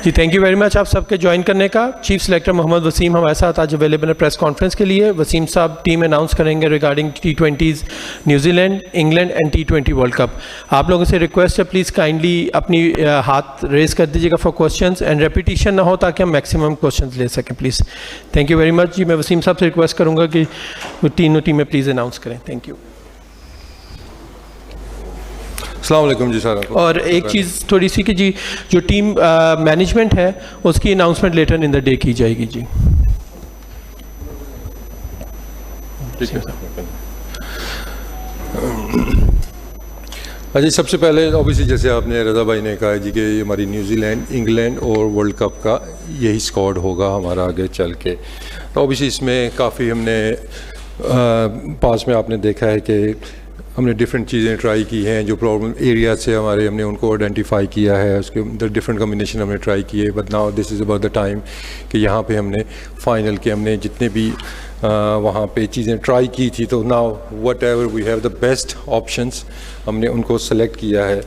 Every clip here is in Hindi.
Ji thank you very much आप सबके ज्वाइन करने का। चीफ सेलेक्टर मोहम्मद वसीम हमारे साथ आज अवेलेबल है प्रेस कॉन्फ्रेंस के लिए। वसीम साहब टीम अनाउंस करेंगे regarding T20s New Zealand, England and T20 world cup. आप लोगों से रिक्वेस्ट है प्लीज़ काइंडली अपनी हाथ रेज कर दीजिएगा फॉर क्वेश्चंस एंड रेपिटेशन ना हो ताकि हम मैक्सिमम क्वेश्चंस ले सकें please. Thank you very much. जी मैं वसीम साहब से रिक्वेस्ट करूँगा कि तीनों टीमें प्लीज़ अनाउंस करें। Thank you. अस्सलाम वालेकुम जी सारा। और एक चीज़ थोड़ी सी कि जी जो टीम मैनेजमेंट है उसकी announcement letter in the day की जाएगी जी। ठीक है। अच्छा सबसे पहले ऑब्वियसली जैसे आपने रज़ा भाई ने कहा जी कि हमारी न्यूजीलैंड, इंग्लैंड और वर्ल्ड कप का यही स्क्वाड होगा हमारा आगे चल के। तो ऑब्वियसली इसमें काफ़ी हमने पास में आपने देखा है कि हमने डिफरेंट चीज़ें ट्राई की हैं, जो प्रॉब्लम एरिया से हमारे हमने उनको आइडेंटिफाई किया है, उसके अंदर डिफरेंट कम्बिनेशन हमने ट्राई किए। But now this is about the time कि यहाँ पे हमने फाइनल के हमने जितने भी वहाँ पे चीज़ें ट्राई की थी तो now whatever we have the best options हमने उनको सेलेक्ट किया है।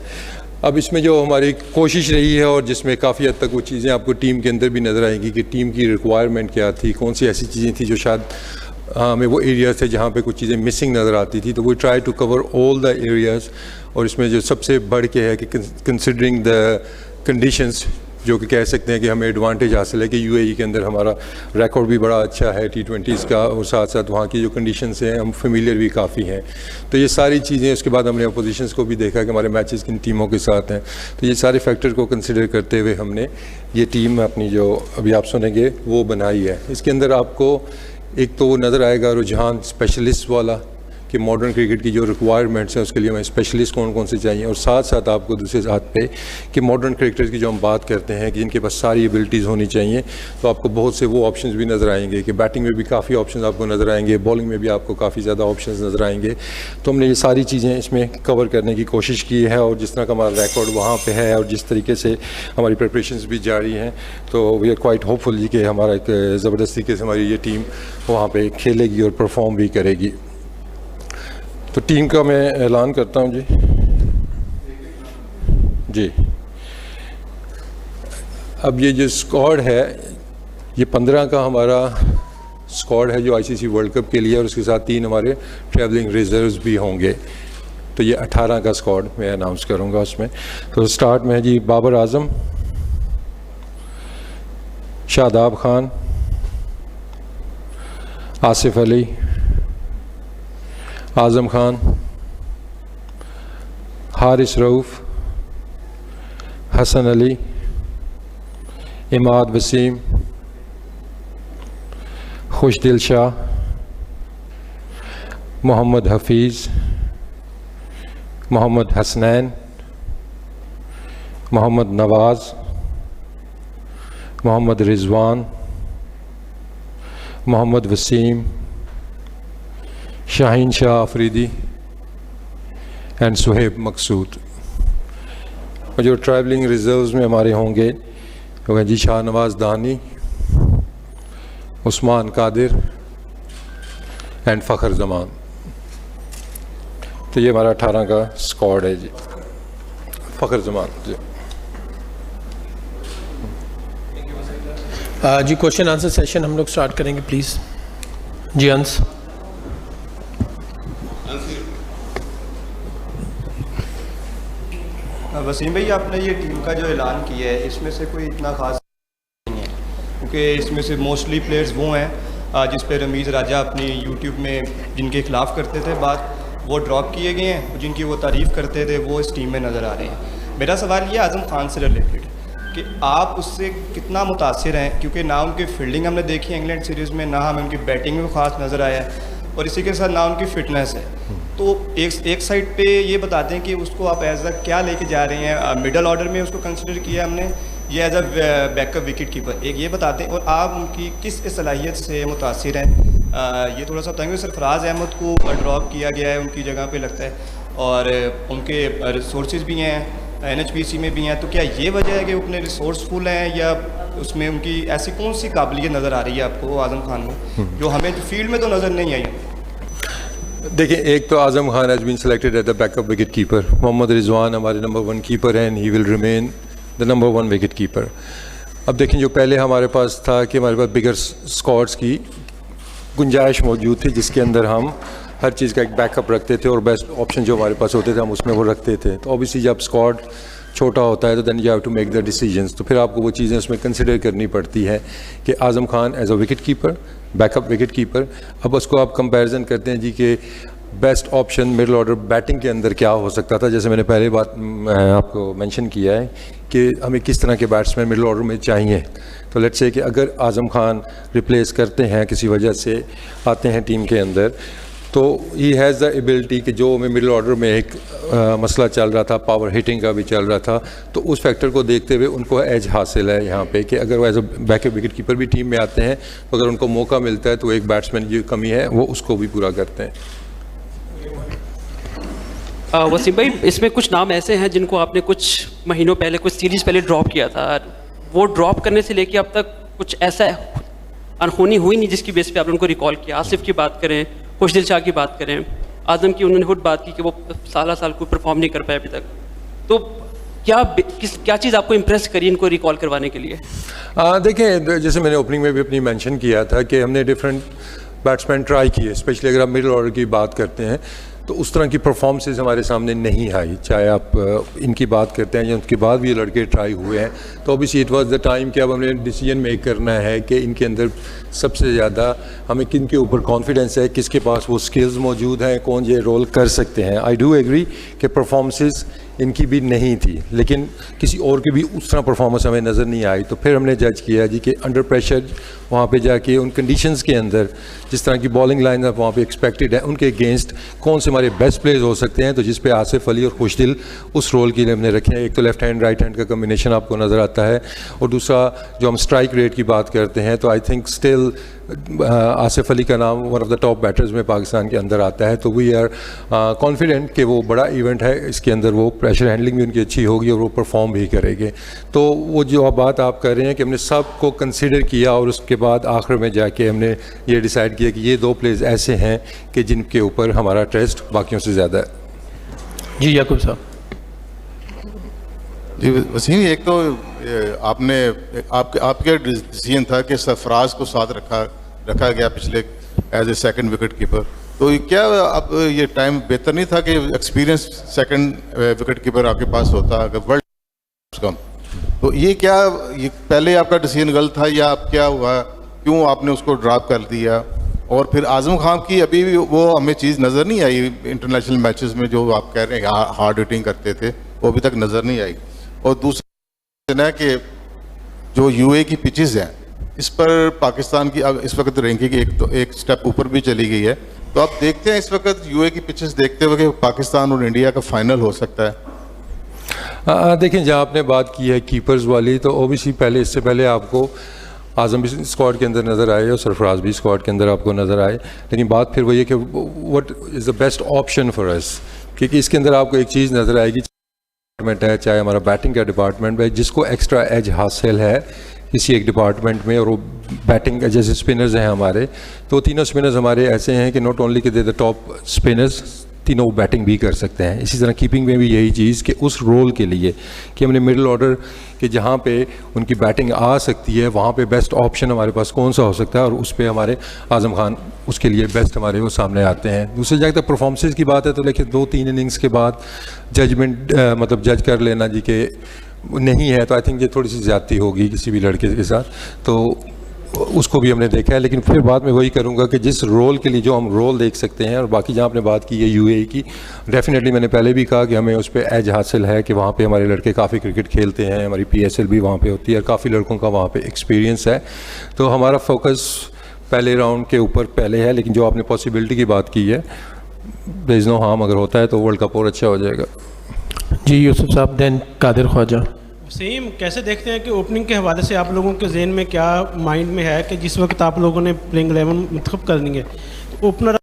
अब इसमें जो हमारी कोशिश रही है और जिसमें काफ़ी हद तक वो चीज़ें आपको टीम के अंदर भी नज़र आएंगी कि टीम की रिक्वायरमेंट क्या थी, कौन सी ऐसी चीज़ें थी जो शायद हमें वो एरियाज़ थे जहाँ पे कुछ चीज़ें मिसिंग नज़र आती थी। तो we try to cover all the areas. और इसमें जो सबसे बढ़ के है कि कंसिडरिंग द कंडीशंस, जो कि कह सकते हैं कि हमें एडवांटेज हासिल है कि यूएई के अंदर हमारा रिकॉर्ड भी बड़ा अच्छा है T20s का, और साथ साथ वहाँ की जो कंडीशंस हैं हम फेमिलियर भी काफ़ी हैं। तो ये सारी चीज़ें, उसके बाद हमने अपोजिशंस को भी देखा कि हमारे मैचेस किन टीमों के साथ हैं। तो ये सारे फैक्टर को कंसिडर करते हुए हमने ये टीम अपनी जो अभी आप सुनेंगे वो बनाई है। इसके अंदर आपको एक तो वो नज़र आएगा रुझान स्पेशलिस्ट वाला कि मॉडर्न क्रिकेट की जो रिक्वायरमेंट्स हैं उसके लिए हमें स्पेशलिस्ट कौन कौन से चाहिए, और साथ साथ आपको दूसरे हाथ पे कि मॉडर्न क्रिकेटर्स की जो हम बात करते हैं कि जिनके पास सारी एबिलिटीज़ होनी चाहिए, तो आपको बहुत से वो ऑप्शंस भी नज़र आएंगे कि बैटिंग में भी काफ़ी ऑप्शंस आपको नज़र आएंगे, बॉलिंग में भी आपको काफ़ी ज़्यादा ऑप्शंस नज़र आएंगे। तो हमने ये सारी चीज़ें इसमें कवर करने की कोशिश की है, और जिस तरह का हमारा रिकॉर्ड वहाँ पर है और जिस तरीके से हमारी प्रिपरेशंस भी जारी हैं, तो वी आर क्वाइट होपफुल जी कि हमारा एक ज़बरदस्त तरीके से हमारी ये टीम वहाँ पर खेलेगी और परफॉर्म भी करेगी। तो टीम का मैं ऐलान करता हूं जी। अब ये जो स्क्वाड है ये 15 का हमारा स्क्वाड है जो आईसीसी वर्ल्ड कप के लिए, और उसके साथ 3 हमारे ट्रैवलिंग रिजर्व्स भी होंगे। तो ये 18 का स्क्वाड मैं अनाउंस करूंगा उसमें। तो स्टार्ट में है जी बाबर आजम, शादाब खान, आसिफ अली, आज़म खान, हारिस रऊफ़, हसन अली, इमाद वसीम, खुशदिल शाह, मोहम्मद हफीज़, मोहम्मद हसनैन, मोहम्मद नवाज़, मोहम्मद रिजवान, मोहम्मद वसीम, शाहीन शाह अफरीदी एंड सुहेब मकसूद। और जो ट्रैवलिंग रिजर्व्स में हमारे होंगे वो जी शाहनवाज दानी, उस्मान कादिर एंड फ़खर जमान। तो ये हमारा 18 का स्क्वाड है जी। फ़खर जमान जी। जी क्वेश्चन आंसर सेशन हम लोग स्टार्ट करेंगे प्लीज़। जी अंश। वसीम भाई आपने ये टीम का जो ऐलान किया है इसमें से कोई इतना ख़ास नहीं है, क्योंकि इसमें से मोस्टली प्लेयर्स वो हैं जिस पे रमीज़ राजा अपनी यूट्यूब में जिनके ख़िलाफ़ करते थे बात, वो ड्रॉप किए गए हैं, जिनकी वो तारीफ़ करते थे वो इस टीम में नज़र आ रहे हैं। मेरा सवाल ये आज़म खान से रिलेटेड कि आप उससे कितना मुतासिर हैं, क्योंकि ना उनकी फील्डिंग हमने देखी है इंग्लैंड सीरीज़ में, ना हमें उनकी बैटिंग में ख़ास नज़र आया है, और इसी के साथ ना उनकी फ़िटनेस है। तो एक साइड पे ये बताते हैं कि उसको आप एज अ क्या लेके जा रहे हैं, मिडल ऑर्डर में उसको कंसिडर किया हमने, ये as a backup wicket keeper, एक ये बताते हैं, और आप उनकी किस सलाहियत से मुतासिर हैं ये थोड़ा सा बताएंगे। सरफराज अहमद को ड्रॉप किया गया है उनकी जगह पे लगता है, और उनके रिसोर्सेज भी हैं NHPC में भी हैं, तो क्या ये वजह है कि वो अपने रिसोर्सफुल हैं, या उसमें उनकी ऐसी कौन सी काबिलियत नज़र आ रही है आपको आज़म खान में जो हमें फील्ड में तो नज़र नहीं आई? देखिए, एक तो Azam Khan has been selected as the backup wicket keeper. Mohammad Rizwan हमारे नंबर 1 कीपर हैं, he will remain the number 1 wicket keeper. अब देखें, जो पहले हमारे पास था कि हमारे पास बिगर स्क्वाड्स की गुंजाइश मौजूद थी, जिसके अंदर हम हर चीज़ का एक बैकअप रखते थे और बेस्ट ऑप्शन जो हमारे पास होते थे हम उसमें वो रखते थे। तो ऑब्वियसली जब स्क्वाड छोटा होता है तो then you have to make the decisions, तो फिर आपको वो चीज़ें उसमें कंसिडर करनी पड़ती है कि Azam Khan as a wicket keeper, backup wicket keeper. अब उसको आप कंपैरिजन करते हैं जी कि best option middle order batting के अंदर क्या हो सकता था। जैसे मैंने पहले बात आपको मेंशन किया है कि हमें किस तरह के बैट्समैन मिडिल ऑर्डर में चाहिए। तो लेट्स से कि अगर आज़म खान रिप्लेस करते हैं, किसी वजह से आते हैं टीम के अंदर, तो ही हैज़ द एबिलिटी कि जो हमें मिडिल ऑर्डर में एक मसला चल रहा था, पावर हिटिंग का भी चल रहा था, तो उस फैक्टर को देखते हुए उनको एज हासिल है यहाँ पे कि अगर वो as a backup wicket keeper भी टीम में आते हैं तो अगर उनको मौका मिलता है तो एक बैट्समैन की कमी है वो उसको भी पूरा करते हैं। वसीम भाई, इसमें कुछ नाम ऐसे हैं जिनको आपने कुछ महीनों पहले, कुछ सीरीज़ पहले ड्रॉप किया था। वो ड्रॉप करने से लेके अब तक कुछ ऐसा अनहोनी हुई नहीं जिसकी बेस पे आपने उनको रिकॉल किया। आसिफ की बात करें, खुशदिल शाह की बात करें, आज़म की उन्होंने खुद बात की कि वो साल कोई परफॉर्म नहीं कर पाए अभी तक। तो क्या चीज़ आपको इम्प्रेस करी इनको रिकॉल करवाने के लिए? देखें, जैसे मैंने ओपनिंग में भी अपनी मेंशन किया था कि हमने डिफरेंट बैट्समैन ट्राई किए, स्पेशली अगर आप मिडिल ऑर्डर की बात करते हैं तो उस तरह की परफॉर्मेंसेस हमारे सामने नहीं आई। चाहे आप इनकी बात करते हैं या उसके बाद भी ये लड़के ट्राई हुए हैं, तो obviously it was the time कि अब हमने डिसीजन मेक करना है कि इनके अंदर सबसे ज़्यादा हमें किन के ऊपर कॉन्फिडेंस है, किसके पास वो स्किल्स मौजूद हैं, कौन ये रोल कर सकते हैं। आई डू एग्री कि परफॉर्मेंसेस इनकी भी नहीं थी, लेकिन किसी और की भी उस तरह परफॉर्मेंस हमें नज़र नहीं आई। तो फिर हमने जज किया जी कि अंडर प्रेशर वहाँ पे जाके उन कंडीशंस के अंदर जिस तरह की बॉलिंग लाइन अप वहाँ पे एक्सपेक्टेड है, उनके अगेंस्ट कौन से हमारे बेस्ट प्लेयर्स हो सकते हैं। तो जिस पे आसिफ अली और खुशदिल उस रोल के लिए हमने रखे हैं। एक तो लेफ्ट हैंड राइट हैंड का कम्बिनेशन आपको नज़र आता है, और दूसरा जो हम स्ट्राइक रेट की बात करते हैं तो I think still Asif Ali का नाम one of the top batters में पाकिस्तान के अंदर आता है। तो वी आर कॉन्फिडेंट कि वो बड़ा इवेंट है, इसके अंदर वो प्रेशर हैंडलिंग भी उनकी अच्छी होगी और वो परफॉर्म भी करेंगे। तो वो जो बात आप कर रहे हैं कि हमने सब को कंसिडर किया और उसके बाद आखिर में जाके हमने ये डिसाइड किया कि ये दो प्लेयर्स ऐसे हैं कि जिनके ऊपर हमारा ट्रस्ट बाकियों से ज़्यादा है। जी याकूब साहब। जी वसीम, एक तो आपने आपका डिसीजन था कि सरफराज को साथ रखा गया पिछले as a second wicket keeper, तो क्या अब ये टाइम बेहतर नहीं था कि एक्सपीरियंस सेकंड विकेट कीपर आपके पास होता अगर वर्ल्ड कम? तो ये पहले आपका डिसीजन गलत था या अब क्या हुआ, क्यों आपने उसको ड्रॉप कर दिया? और फिर आज़म खान की अभी भी वो हमें चीज़ नज़र नहीं आई इंटरनेशनल मैचेस में, जो आप कह रहे हैं हार्ड हिटिंग करते थे, वो अभी तक नज़र नहीं आई। और दूसरा है कि जो यूए की पिचेस हैं, इस पर पाकिस्तान की अब इस वक्त रैंकिंग एक स्टेप ऊपर भी चली गई है। तो आप देखते हैं इस वक्त यूए की पिचेस देखते हुए कि पाकिस्तान और इंडिया का फाइनल हो सकता है? देखें, जहाँ आपने बात की है कीपर्स वाली, तो ओबीसी पहले इससे पहले आपको आज़म भी स्क्वाड के अंदर नज़र आए और सरफराज भी स्क्वाड के अंदर आपको नज़र आए, लेकिन बात फिर वही है कि what is the best option for us, क्योंकि इसके अंदर आपको एक चीज़ नज़र आएगी है, चाहे हमारा बैटिंग का डिपार्टमेंट है, जिसको एक्स्ट्रा एज हासिल है किसी एक डिपार्टमेंट में, और वो बैटिंग जैसे स्पिनर्स हैं हमारे, तो तीनों स्पिनर्स हमारे ऐसे हैं कि नॉट ओनली कि दे द टॉप स्पिनर्स, तीनों बैटिंग भी कर सकते हैं। इसी तरह कीपिंग में भी यही चीज़ कि उस रोल के लिए कि हमने मिडिल ऑर्डर के जहाँ पे उनकी बैटिंग आ सकती है वहाँ पे बेस्ट ऑप्शन हमारे पास कौन सा हो सकता है, और उस पर हमारे आज़म खान उसके लिए बेस्ट हमारे वो सामने आते हैं। दूसरी जगह तक परफॉर्मेंसेस की बात है तो लेकिन 2-3 इनिंग्स के बाद जजमेंट मतलब जज कर लेना जी के नहीं है, तो आई थिंक ये थोड़ी सी ज़्यादती होगी किसी भी लड़के के साथ, तो उसको भी हमने देखा है। लेकिन फिर बाद में वही करूंगा कि जिस रोल के लिए जो हम रोल देख सकते हैं, और बाकी जहाँ आपने बात की है यूएई की, डेफिनेटली मैंने पहले भी कहा कि हमें उस पर एज हासिल है कि वहाँ पे हमारे लड़के काफ़ी क्रिकेट खेलते हैं, हमारी पीएसएल भी वहाँ पे होती है और काफ़ी लड़कों का वहाँ पे एक्सपीरियंस है। तो हमारा फोकस पहले राउंड के ऊपर पहले है, लेकिन जो आपने पॉसिबिलिटी की बात की है, देयर इज़ नो हार्म, अगर होता है तो वर्ल्ड कप और अच्छा हो जाएगा। जी यूसुफ साहब, देन कादिर ख्वाजा। सेम कैसे देखते हैं कि ओपनिंग के हवाले से आप लोगों के जहन में क्या माइंड में है कि जिस वक्त आप लोगों ने प्लेइंग 11 मुंतखब करनी है तो ओपनर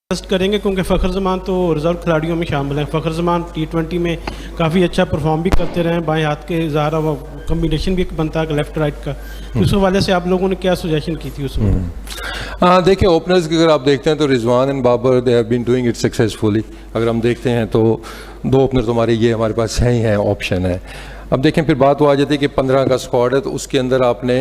ट्रस्ट करेंगे, क्योंकि फ़खर जमान तो रिजर्व खिलाड़ियों में शामिल हैं। फ़खर जमान T20 में काफ़ी अच्छा परफॉर्म भी करते रहे, बाएं हाथ के ज़ाहरा वो कम्बिनेशन भी एक बनता है लेफ्ट राइट का, तो उस हवाले से आप लोगों ने क्या सजेशन की थी उसमें? देखिए, ओपनर्स की अगर आप देखते हैं तो Rizwan and Babar they have been doing it successfully. अगर हम देखते हैं तो 2 ओपनर तो हमारे पास हैं ही हैं, ऑप्शन है। अब देखें फिर बात वो आ जाती है कि 15 का स्क्वाड है तो उसके अंदर आपने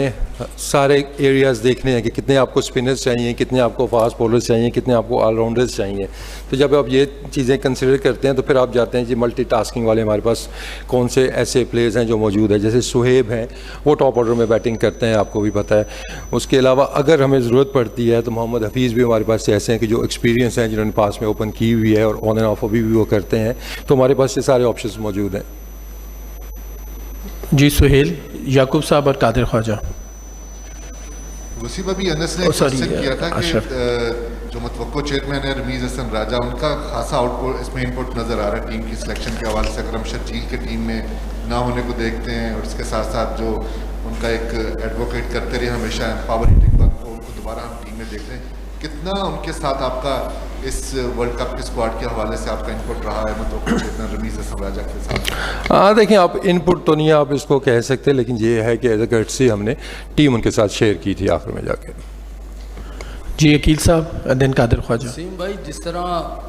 सारे एरियाज़ देखने हैं कि कितने आपको स्पिनर्स चाहिए, कितने आपको फास्ट बॉलर्स चाहिए, कितने आपको ऑलराउंडर्स चाहिए। तो जब आप ये चीज़ें कंसिडर करते हैं तो फिर आप जाते हैं जी मल्टीटास्किंग वाले हमारे पास कौन से ऐसे प्लेयर्स हैं जो मौजूद है। जैसे सुहेब हैं, वो टॉप ऑर्डर में बैटिंग करते हैं, आपको भी पता है। उसके अलावा अगर हमें ज़रूरत पड़ती है तो मोहम्मद हफीज़ भी हमारे पास ऐसे हैं कि जो एक्सपीरियंस हैं, जिन्होंने पास में ओपन की हुई है और ऑन एंड ऑफ अभी भी वो करते हैं। तो हमारे पास ये सारे ऑप्शंस मौजूद हैं। जी सुहेल, याकूब साहब और कादिर ख्वाजा। वसीम, अभी अनस ने क्वेश्चन किया था कि जो मतवक्को चेयरमैन है रमीज़ हसन राजा, उनका खासा आउटपुट इसमें इनपुट नज़र आ रहा है टीम की सिलेक्शन के हवाले से। अगर हम शर्जील के टीम में ना होने को देखते हैं और इसके साथ साथ जो उनका एक एडवोकेट करते रहे हमेशा पावर हिटिंग पर, तो उनको दोबारा हम टीम में देख रहे हैं। कितना उनके साथ आपका इस वर्ल्ड कप के स्क्वाड के हवाले से आपका इनपुट रहा है मतवक्को चेयरमैन रमीज़ हसन राजा के साथ? हाँ देखिए, आप इनपुट तो नहीं आप इसको कह सकते, लेकिन ये है कि एज अ कर्टसी हमने टीम उनके साथ शेयर की थी आखिर में जाके। जी अकील साहब, देन कादिर ख्वाजा। वसीम भाई, जिस तरह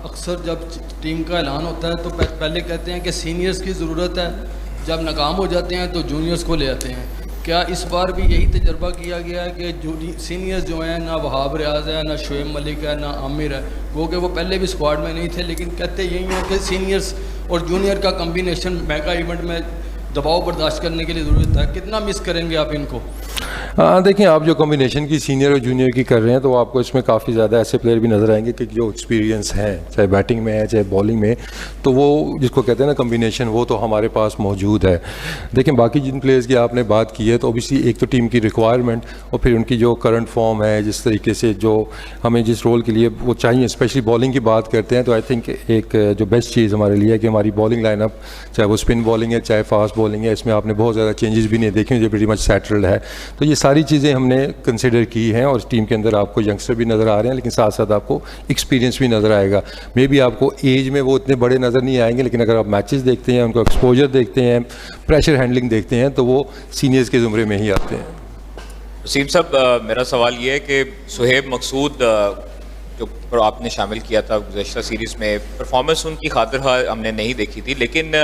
अक्सर जब टीम का ऐलान होता है तो पहले कहते हैं कि सीनियर्स की ज़रूरत है, जब नाकाम हो जाते हैं तो जूनियर्स को ले आते हैं। क्या इस बार भी यही तजर्बा किया गया है कि सीनियर्स जो हैं, ना वहाब रियाज है, ना शुएब मलिक है, ना आमिर है, वो कि वो पहले भी स्क्वाड में नहीं थे, लेकिन कहते यही हैं कि सीनियर्स और जूनियर का कम्बिनेशन मेगा इवेंट में दबाव बर्दाश्त करने के लिए ज़रूरत है। कितना मिस करेंगे आप इनको? हाँ देखिए, आप जो कॉम्बिनेशन की सीनियर और जूनियर की कर रहे हैं तो आपको इसमें काफ़ी ज़्यादा ऐसे प्लेयर भी नज़र आएंगे कि जो एक्सपीरियंस हैं, चाहे बैटिंग में है चाहे बॉलिंग में, तो वो जिसको कहते हैं ना कॉम्बिनेशन, वो तो हमारे पास मौजूद है। देखिए, बाकी जिन प्लेयर्स की आपने बात की है तो ओबियसली एक तो टीम की रिक्वायरमेंट और फिर उनकी जो करंट फॉर्म है, जिस तरीके से जो हमें जिस रोल के लिए वो चाहिए, स्पेशली बॉलिंग की बात करते हैं तो आई थिंक एक जो बेस्ट चीज़ हमारे लिए है कि हमारी बॉलिंग लाइनअप, चाहे वो स्पिन बॉलिंग है चाहे फास्ट बॉलिंग है, इसमें आपने बहुत ज़्यादा चेंजेस भी नहीं देखे, जो वेरी मच सेटल्ड है। तो ये सारी चीज़ें हमने कंसिडर की हैं और टीम के अंदर आपको यंगस्टर भी नज़र आ रहे हैं, लेकिन साथ साथ आपको एक्सपीरियंस भी नज़र आएगा। मे बी आपको एज में वो इतने बड़े नज़र नहीं आएंगे, लेकिन अगर आप मैचेस देखते हैं, उनको एक्सपोजर देखते हैं, प्रेशर हैंडलिंग देखते हैं, तो वो सीनियर्स के ज़ुमरे में ही आते हैं। वसीम साहब, मेरा सवाल ये है कि सुहेब मकसूद जो आपने शामिल किया था गुज़श्ता सीरीज़ में, परफॉर्मेंस उनकी खातिर हमने नहीं देखी थी, लेकिन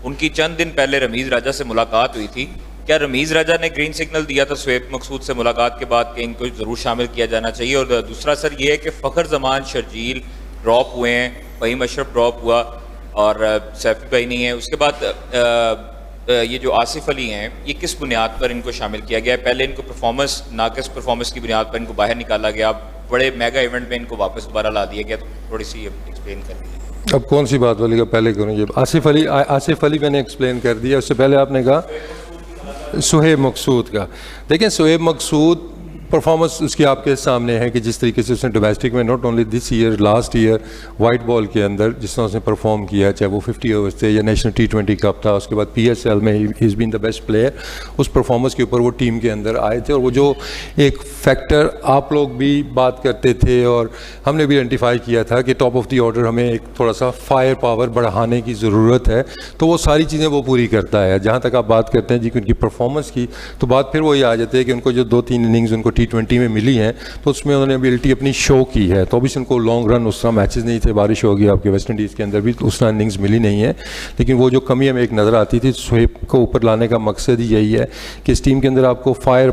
उनकी चंद दिन पहले रमीज़ राजा से मुलाकात हुई थी। क्या रमीज़ राजा ने ग्रीन सिग्नल दिया था सुहेब मकसूद से मुलाकात के बाद कि इनको ज़रूर शामिल किया जाना चाहिए? और दूसरा सर ये है कि फ़खर जमान, शर्जील ड्रॉप हुए हैं, फ़हीम अशरफ ड्रॉप हुआ और सैफी भाई नहीं है। उसके बाद ये जो आसिफ अली हैं, ये किस बुनियाद पर इनको शामिल किया गया है? पहले इनको परफॉर्मेंस, नाक़िस परफॉर्मेंस की बुनियाद पर इनको बाहर निकाला गया, बड़े मेगा इवेंट में इनको वापस दोबारा ला दिया गया, तो थोड़ी सी एक्सप्लेन कर दीजिए। अब कौन सी बात वाली का पहले करूँ? जब आसिफ अली मैंने एक्सप्लेन कर दिया, उससे पहले आपने कहा सुहेब मकसूद का। देखिए, सुहेब मकसूद परफॉर्मेंस उसकी आपके सामने है कि जिस तरीके से उसने डोमेस्टिक में, not only this year, last year white ball के अंदर जिस तरह उसने परफॉर्म किया, चाहे वो 50 ओवर्स थे या नेशनल T20 कप था, उसके बाद PSL में ही is been the best player. उस परफॉर्मेंस के ऊपर वो टीम के अंदर आए थे और वो जो एक फैक्टर आप लोग भी बात करते थे और हमने भी आइडेंटिफाई किया था कि टॉप ऑफ द ऑर्डर हमें एक थोड़ा सा फायर पावर बढ़ाने की ज़रूरत है, तो वो सारी चीज़ें वो पूरी करता है। जहाँ तक आप बात करते हैं जी कि उनकी परफॉर्मेंस की, तो बात फिर वही आ जाती है कि उनको जो 2-3 इनिंग्स उनको T20 में मिली हैं तो उसमें उन्होंने एबिलिटी अपनी शो की है। तो अभी उनको लॉन्ग रन उस तरह मैचेस नहीं थे, बारिश होगी आपके वेस्ट इंडीज़ के अंदर भी, तो उस तरह इनिंग्स मिली नहीं है। लेकिन वो जो कमी हमें एक नज़र आती थी, सुहेब को ऊपर लाने का मकसद ही यही है कि इस टीम के अंदर आपको फायर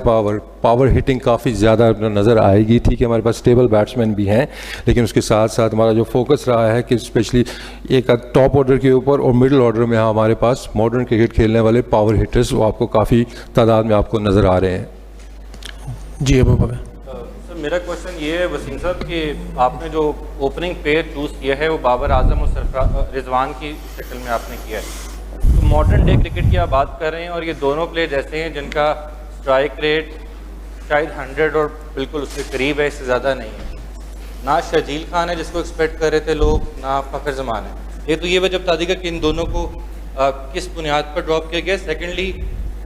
पावर हिटिंग काफ़ी ज़्यादा नज़र आएगी। ठीक है, हमारे पास स्टेबल बैट्समैन भी हैं, लेकिन उसके साथ साथ हमारा जो फोकस रहा है कि स्पेशली एक टॉप ऑर्डर के ऊपर और मिडिल ऑर्डर में हमारे पास मॉडर्न क्रिकेट खेलने वाले पावर हिटर्स वो आपको काफ़ी तादाद में आपको नज़र आ रहे हैं। जी अबू बकर। सर, मेरा क्वेश्चन ये है वसीम साहब कि आपने जो ओपनिंग पेयर चूज़ किया है वो बाबर आजम और रिजवान की शक्ल में आपने किया है। तो मॉडर्न डे क्रिकेट की आप बात कर रहे हैं और ये दोनों प्लेयर ऐसे हैं जिनका स्ट्राइक रेट शायद 100 और बिल्कुल उसके करीब है, इससे ज़्यादा नहीं है। ना शर्जील खान है जिसको एक्सपेक्ट कर रहे थे लोग, ना फ़खर जमान है। ये तो ये वजह बता देगा कि इन दोनों को किस बुनियाद पर ड्रॉप किया गया। सेकेंडली,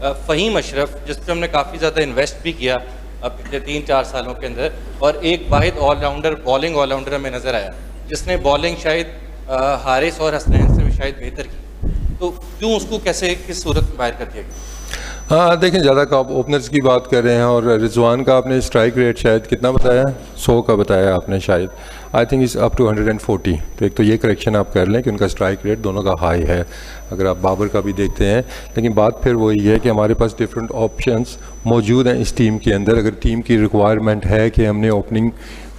फ़हीम अशरफ जिस पर हमने काफ़ी ज़्यादा इन्वेस्ट भी किया पिछले 3-4 सालों के अंदर, और एक वाहिद ऑलराउंडर, बॉलिंग ऑलराउंडर हमें नज़र आया जिसने बॉलिंग शायद हारिस और हसनैन से भी शायद बेहतर की, तो क्यों उसको कैसे किस सूरत में बाहर कर दिया गया? हाँ देखें, ज़्यादा का आप ओपनर्स की बात कर रहे हैं और रिजवान का आपने स्ट्राइक रेट शायद कितना बताया, 100 का बताया आपने शायद, I think is up to 140। तो एक तो ये करेक्शन आप कर लें कि उनका स्ट्राइक रेट दोनों का हाई है, अगर आप बाबर का भी देखते हैं। लेकिन बात फिर वही है कि हमारे पास डिफरेंट ऑप्शंस मौजूद हैं इस टीम के अंदर। अगर टीम की रिक्वायरमेंट है कि हमने ओपनिंग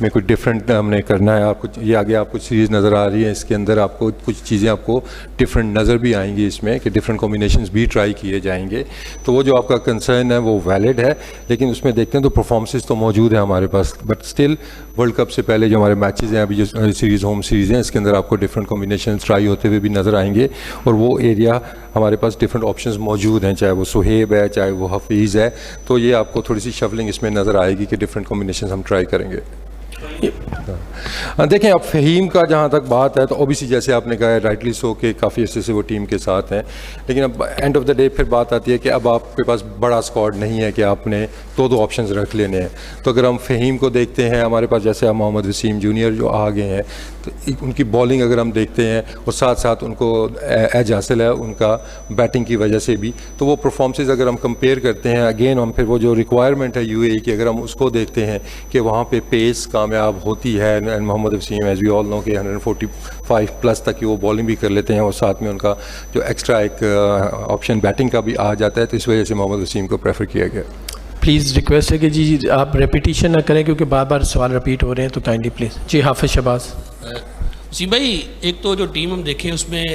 में कुछ डिफरेंट हमने करना है, आपको ये आगे आपको सीरीज़ नज़र आ रही है, इसके अंदर आपको कुछ चीज़ें आपको डिफरेंट नज़र भी आएंगी इसमें कि डिफरेंट कॉम्बिनेशंस भी ट्राई किए जाएंगे। तो वो जो आपका कंसर्न है वो वैलिड है, लेकिन उसमें देखते हैं तो परफॉर्मेंसेस तो मौजूद है हमारे पास। बट स्टिल वर्ल्ड कप से पहले जो हमारे मैचेज़ हैं, अभी जो सीरीज़ होम सीरीज़ हैं, इसके अंदर आपको डिफरेंट कॉम्बिनेशन ट्राई होते हुए भी नज़र आएंगे। और वो एरिया हमारे पास डिफरेंट ऑप्शंस मौजूद हैं, चाहे वो सुहेब है, चाहे वो हफीज़ है। तो ये आपको थोड़ी सी शफलिंग इसमें नज़र आएगी कि डिफरेंट कॉम्बिनेशन हम ट्राई करेंगे। देखें, अब फ़हीम का जहाँ तक बात है तो ओबीसी जैसे आपने कहा है राइटली सो के काफ़ी अर्से से वो टीम के साथ हैं, लेकिन अब एंड ऑफ द डे फिर बात आती है कि अब आपके पास बड़ा स्क्वाड नहीं है कि आपने दो ऑप्शंस रख लेने हैं। तो अगर हम फ़हीम को देखते हैं, हमारे पास जैसे अब मोहम्मद वसीम जूनियर जो आ गए हैं, तो उनकी बॉलिंग अगर हम देखते हैं और साथ साथ उनको एज हासिल है उनका बैटिंग की वजह से भी, तो वो परफॉर्मेंसेस अगर हम कंपेयर करते हैं अगेन, हम फिर वो जो रिक्वायरमेंट है यूएई की अगर हम उसको देखते हैं कि वहाँ पे पेस कामयाब होती है, and Mohammad Wasim as we all know कि 145 प्लस तक की वो बॉलिंग भी कर लेते हैं और साथ में उनका जो एक्स्ट्रा एक ऑप्शन बैटिंग का भी आ जाता है, तो इस वजह से मोहम्मद वसीम को प्रेफर किया गया। प्लीज़ रिक्वेस्ट है कि जी आप रेपिटेशन ना करें क्योंकि बार बार सवाल रिपीट हो रहे हैं, तो काइंडली प्लीज़। जी हाफिज़ शहबाज। वसीम भाई, एक तो जो टीम हम देखें उसमें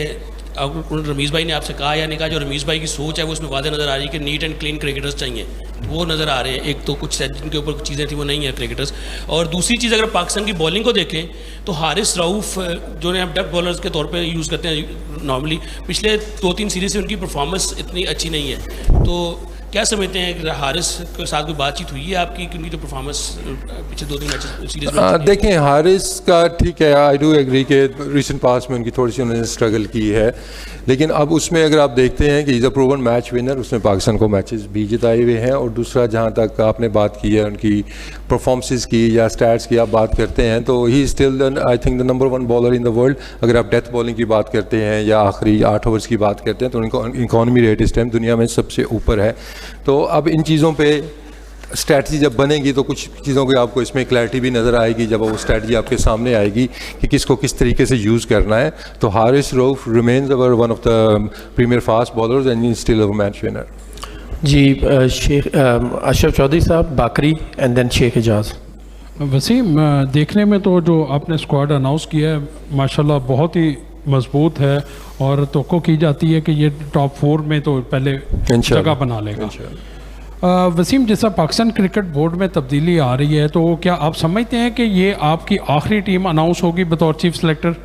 रमीज़ भाई ने आपसे कहा या नहीं कहा, जो रमीज़ भाई की सोच है वो उसमें वाज़ेह नज़र आ रही है कि नीट एंड क्लीन क्रिकेटर्स चाहिए, वो नज़र आ रहे हैं। एक तो कुछ जिनके ऊपर कुछ चीज़ें थी वो नहीं है क्रिकेटर्स। और दूसरी चीज़, अगर पाकिस्तान की बॉलिंग को देखें तो हारिस रऊफ़ जो ने हम डेप्थ बॉलर्स के तौर पे यूज़ करते हैं नॉर्मली, पिछले 2-3 सीरीज़ से उनकी परफॉर्मेंस इतनी अच्छी नहीं है। तो क्या समझते हैं, हारिस के साथ कोई बातचीत हुई है आपकी कि उनकी जो परफॉर्मेंस पिछले 2-3 मैचेस सीरीज में? देखें, हारिस का ठीक है, आई डू एग्री कि रिसेंट पास में उनकी थोड़ी सी उन्होंने स्ट्रगल की है, लेकिन अब उसमें अगर आप देखते हैं कि is a proven match winner, उसने पाकिस्तान को मैचेस भी जिताए हुए हैं। और दूसरा, जहाँ तक आपने बात की है उनकी परफॉर्मेंसेस की या स्टैट्स की आप बात करते हैं, तो he is still I think the number 1 bowler in the world. अगर आप डेथ बॉलिंग की बात करते हैं या आखिरी 8 ओवर्स की बात करते हैं, तो उनको इकॉनमी रेट इस टाइम दुनिया में सबसे ऊपर है। तो अब इन चीज़ों पे स्ट्रैटी जब बनेगी तो कुछ चीज़ों की आपको इसमें क्लैरिटी भी नज़र आएगी जब वो स्ट्रैटी आपके सामने आएगी कि किसको किस तरीके से यूज़ करना है। तो Haris Rauf remains our one of the premier fast bowlers and still our match winner. जी शेख अशरफ चौधरी साहब, बाकरी एंड देन शेख एजाज। वसीम, देखने में तो जो आपने स्क्वाड अनाउंस किया है माशाल्लाह बहुत ही मजबूत है और तवक्को की जाती है कि ये टॉप 4 में तो पहले जगह बना लेगा। वसीम, जैसा पाकिस्तान क्रिकेट बोर्ड में तब्दीली आ रही है, तो क्या आप समझते हैं कि ये आपकी आखिरी टीम अनाउंस होगी बतौर चीफ सेलेक्टर?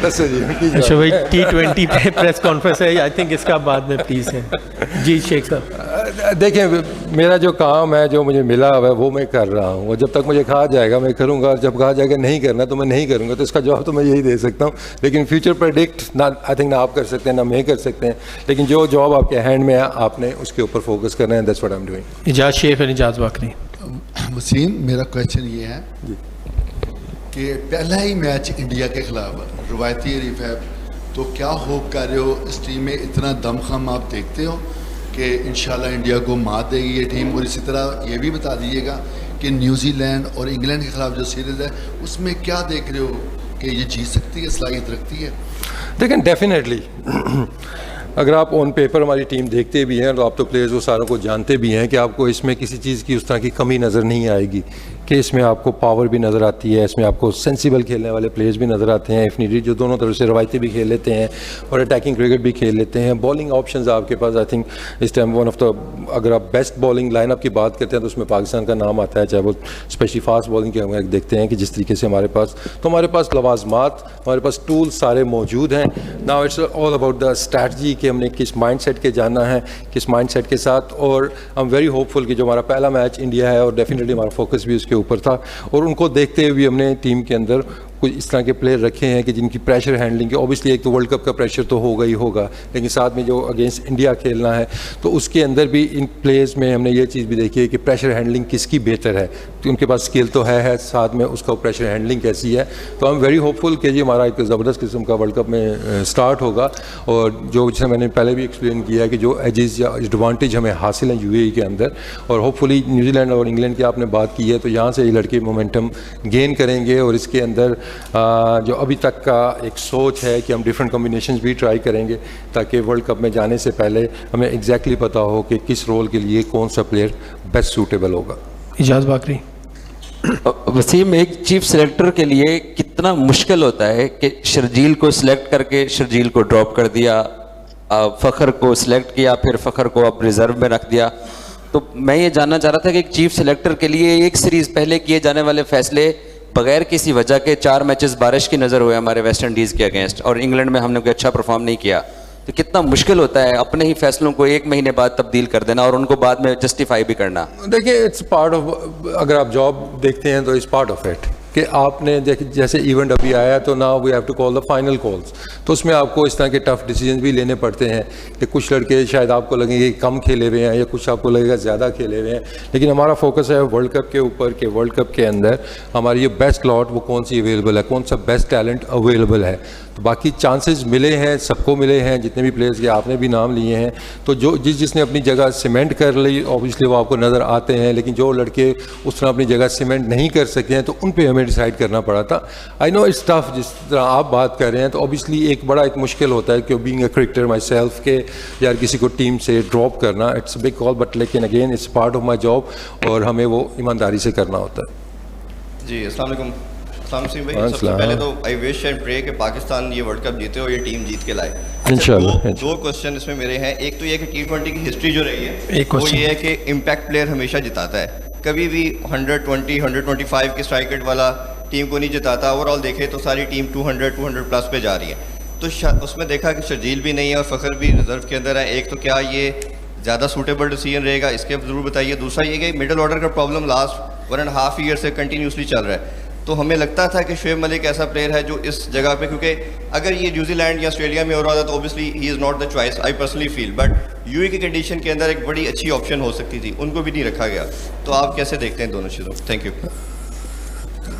अच्छा भाई, T20 पे प्रेस कॉन्फ्रेंस है, आई थिंक इसका बाद में प्लीज़ है। जी शेख साहब। देखें, मेरा जो काम है, जो मुझे मिला हुआ है वो मैं कर रहा हूँ, और जब तक मुझे कहा जाएगा मैं करूँगा, जब कहा जाएगा नहीं करना तो मैं नहीं करूँगा। तो इसका जवाब तो मैं यही दे सकता हूँ, लेकिन फ्यूचर प्रेडिक्ट ना आई थिंक ना आप कर सकते हैं ना मैं कर सकते हैं, लेकिन जो जॉब आपके हैंड में है आपने उसके ऊपर फोकस करना है। That's what I am doing. Ijaz Sheikh और इजाज बाकरी। वसीम, मेरा क्वेश्चन ये है कि पहला ही मैच इंडिया के खिलाफ रवायती हरीफ है, तो क्या होप कर रहे हो इस टीम में? इतना दमखम आप देखते हो कि इंशाल्लाह इंडिया को मात देगी ये टीम? और इसी तरह ये भी बता दीजिएगा कि न्यूजीलैंड और इंग्लैंड के खिलाफ जो सीरीज़ है उसमें क्या देख रहे हो कि ये जीत सकती है, सलाहियत रखती है? देखें, डेफिनेटली अगर आप ऑन पेपर हमारी टीम देखते भी हैं तो आप तो प्लेयर्स वो सारों को जानते भी हैं कि आपको इसमें किसी चीज़ की उस तरह की कमी नज़र नहीं आएगी कि इसमें आपको पावर भी नज़र आती है, इसमें आपको सेंसिबल खेलने वाले प्लेयर्स भी नज़र आते हैं, इफ़ नीडेड जो दोनों तरफ से रवायती भी खेल लेते हैं और अटैकिंग क्रिकेट भी खेल लेते हैं। बॉलिंग ऑप्शंस आपके पास आई थिंक इस टाइम वन ऑफ द, अगर आप बेस्ट बॉलिंग लाइनअप की बात करते हैं तो उसमें पाकिस्तान का नाम आता है, चाहे वो स्पेशली फास्ट बॉलिंग के हम देखते हैं कि जिस तरीके से हमारे पास लवाजमात, हमारे पास टूल सारे मौजूद हैं। Now it's all about the strategy कि हमने किस माइंड सेट के जाना है, किस माइंड सेट के साथ। और आई एम वेरी होपफुल कि जो हमारा पहला मैच इंडिया है और डेफिनेटली हमारा फोकस भी उसके ऊपर था, और उनको देखते हुए हमने टीम के अंदर कुछ इस तरह के प्लेयर रखे हैं कि जिनकी प्रेशर हैंडलिंग के, ऑब्वियसली एक तो वर्ल्ड कप का प्रेशर तो होगा ही होगा, लेकिन साथ में जो अगेंस्ट इंडिया खेलना है तो उसके अंदर भी इन प्लेयर्स में हमने ये चीज़ भी देखी है कि प्रेशर हैंडलिंग किसकी बेहतर है, तो उनके पास स्किल तो है साथ में उसका प्रेशर हैंडलिंग कैसी है। तो आई एम वेरी होपफुल कि जी हमारा एक ज़बरदस्त किस्म का वर्ल्ड कप में स्टार्ट होगा, और जो जैसे मैंने पहले भी एक्सप्लेन किया है कि जो एजेस या एडवांटेज हमें हासिल हैं यूएई के अंदर, और होपफुली न्यूजीलैंड और इंग्लैंड की आपने बात की है तो यहाँ से ये लड़के मोमेंटम गेन करेंगे, और इसके अंदर जो अभी तक का एक सोच है कि हम डिफरेंट कॉम्बिनेशंस भी ट्राई करेंगे ताकि वर्ल्ड कप में जाने से पहले हमें एग्जैक्टली पता हो कि किस रोल के लिए कौन सा प्लेयर बेस्ट सूटेबल होगा। इजाज़ बाकरी। वसीम, एक चीफ सेलेक्टर के लिए कितना मुश्किल होता है कि शर्जील को सिलेक्ट करके शर्जील को ड्रॉप कर दिया, फ़खर को सिलेक्ट किया, फिर फ़खर को अब रिज़र्व में रख दिया। तो मैं ये जानना चाह रहा था कि एक चीफ सेलेक्टर के लिए एक सीरीज़ पहले किए जाने वाले फैसले बगैर किसी वजह के 4 मैचेस बारिश की नज़र हुए हमारे वेस्ट इंडीज़ के अगेंस्ट, और इंग्लैंड में हमने कोई अच्छा परफॉर्म नहीं किया, तो कितना मुश्किल होता है अपने ही फैसलों को 1 महीने बाद तब्दील कर देना और उनको बाद में जस्टिफाई भी करना। देखिए इट्स पार्ट ऑफ, अगर आप जॉब देखते हैं तो इट्स पार्ट ऑफ इट कि आपने जैसे इवेंट अभी आया तो now we have to call the final calls, तो उसमें आपको इस तरह के टफ डिसीजन भी लेने पड़ते हैं कि कुछ लड़के शायद आपको लगेंगे कि कम खेले हुए हैं या कुछ आपको लगेगा ज़्यादा खेले हुए हैं, लेकिन हमारा फोकस है वर्ल्ड कप के ऊपर कि वर्ल्ड कप के अंदर हमारी ये बेस्ट लॉट वो कौन सी अवेलेबल है, कौन सा बेस्ट टैलेंट अवेलेबल है। तो बाकी चांसेस मिले हैं, सबको मिले हैं, जितने भी प्लेयर्स के आपने भी नाम लिए हैं, तो जो जिसने अपनी जगह सीमेंट कर ली ऑब्वियसली वो आपको नज़र आते हैं, लेकिन जो लड़के उस तरह अपनी जगह सीमेंट नहीं कर सके हैं तो उन पे हमें डिसाइड करना पड़ा था। आई नो इट्स टफ, जिस तरह आप बात कर रहे हैं तो ऑब्वियसली एक बड़ा एक मुश्किल होता है कि being a cricketer my self के यार किसी को टीम से ड्रॉप करना, इट्स बिग कॉल, बट लेकिन again it's part of my job और हमें वो ईमानदारी से करना होता है। जी अस्सलाम वालेकुम सिंह भाई, सबसे पहले तो आई विश एंड प्रे कि पाकिस्तान ये वर्ल्ड कप जीते और ये टीम जीत के लाए इंशाल्लाह। दो क्वेश्चन इसमें मेरे हैं, एक तो ये कि T20 की हिस्ट्री जो रही है वो ये है कि इम्पैक्ट प्लेयर हमेशा जिताता है, कभी भी 120 125 के स्ट्राइक रेट वाला टीम को नहीं जिताता। ओवरऑल देखें तो सारी टीम 200 प्लस पे जा रही है, तो उसमें देखा कि शर्जील भी नहीं है और फ़खर भी रिजर्व के अंदर है। एक तो क्या ये ज़्यादा सूटेबल डिसीजन रहेगा, इसके ज़रूर बताइए। दूसरा ये कि मिडिल ऑर्डर का प्रॉब्लम लास्ट 1.5 ईयर से कंटिन्यूसली चल रहा है, तो हमें लगता था कि शुएब मलिक ऐसा प्लेयर है जो इस जगह पे, क्योंकि अगर ये न्यूजीलैंड या ऑस्ट्रेलिया में हो रहा था तो obviously he is not the choice, I personally feel, but UAE की कंडीशन के अंदर एक बड़ी अच्छी ऑप्शन हो सकती थी, उनको भी नहीं रखा गया। तो आप कैसे देखते हैं दोनों चीज़ों? Thank you.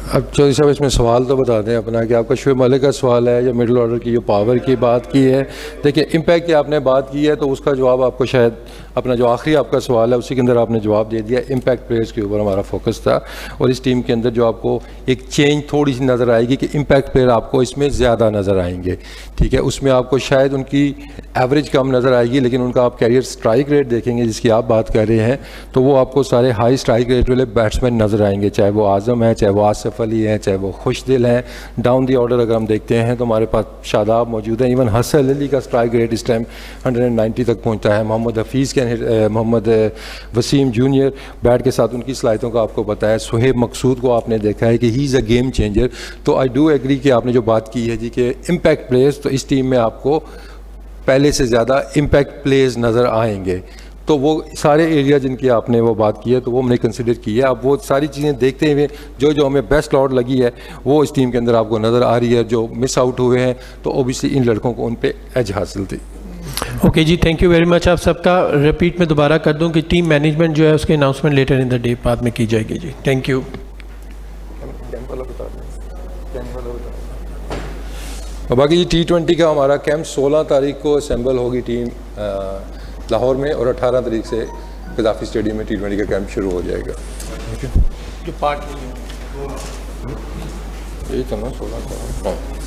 अब चौधरी साहब इसमें सवाल तो बता दें अपना कि आपका शुएब मलिक का सवाल है या मिडिल ऑर्डर की जो पावर की बात की है। देखिए इम्पैक्ट की आपने बात की है तो उसका जवाब आपको शायद अपना जो आखिरी आपका सवाल है उसी के अंदर आपने जवाब दे दिया। इम्पैक्ट प्लेयर्स के ऊपर हमारा फोकस था और इस टीम के अंदर जो आपको एक चेंज थोड़ी सी नज़र आएगी कि इम्पैक्ट प्लेयर आपको इसमें ज़्यादा नज़र आएंगे, ठीक है। उसमें आपको शायद उनकी एवरेज कम नज़र आएगी, लेकिन उनका आप कैरियर स्ट्राइक रेट देखेंगे जिसकी आप बात कर रहे हैं तो वो आपको सारे हाई स्ट्राइक रेट वाले बैट्समैन नज़र आएंगे, चाहे वो आज़म है, चाहे वो आसिफ अली हैं, चाहे वो खुशदिल हैं। डाउन दी ऑर्डर अगर हम देखते हैं तो हमारे पास शादाब मौजूद है, इवन हसन अली का स्ट्राइक रेट इस टाइम 190 तक पहुंचता है। मोहम्मद हफीज़ के मोहम्मद वसीम जूनियर बैट के साथ उनकी सलाहियतों का आपको बताया। सुहेब मकसूद को आपने देखा है कि he is a game changer. तो आई डू एग्री कि आपने जो बात की है जी कि इम्पैक्ट प्लेयर्स, तो इस टीम में आपको पहले से ज़्यादा इम्पैक्ट प्लेयर्स नज़र आएंगे। तो वो सारे एरिया जिनकी आपने वो बात की है तो वो हमने कंसिडर की है। अब वो सारी चीज़ें देखते हुए जो हमें बेस्ट लॉट लगी है वो इस टीम के अंदर आपको नज़र आ रही है। जो मिस आउट हुए हैं तो ओबियसली इन लड़कों को उन पे एज हासिल थी। ओके जी, थैंक यू वेरी मच। आप सबका रिपीट में दोबारा कर दूं कि टीम मैनेजमेंट जो है उसकी announcement letter in the day बाद में की जाएगी जी। Thank you. बाकी जी T20 का हमारा कैंप 16 तारीख को असेंबल होगी टीम लाहौर में और 18 तारीख से गद्दाफी स्टेडियम में T20 का कैंप शुरू हो जाएगा। जो पार्ट यही तो ना 16 तारीख।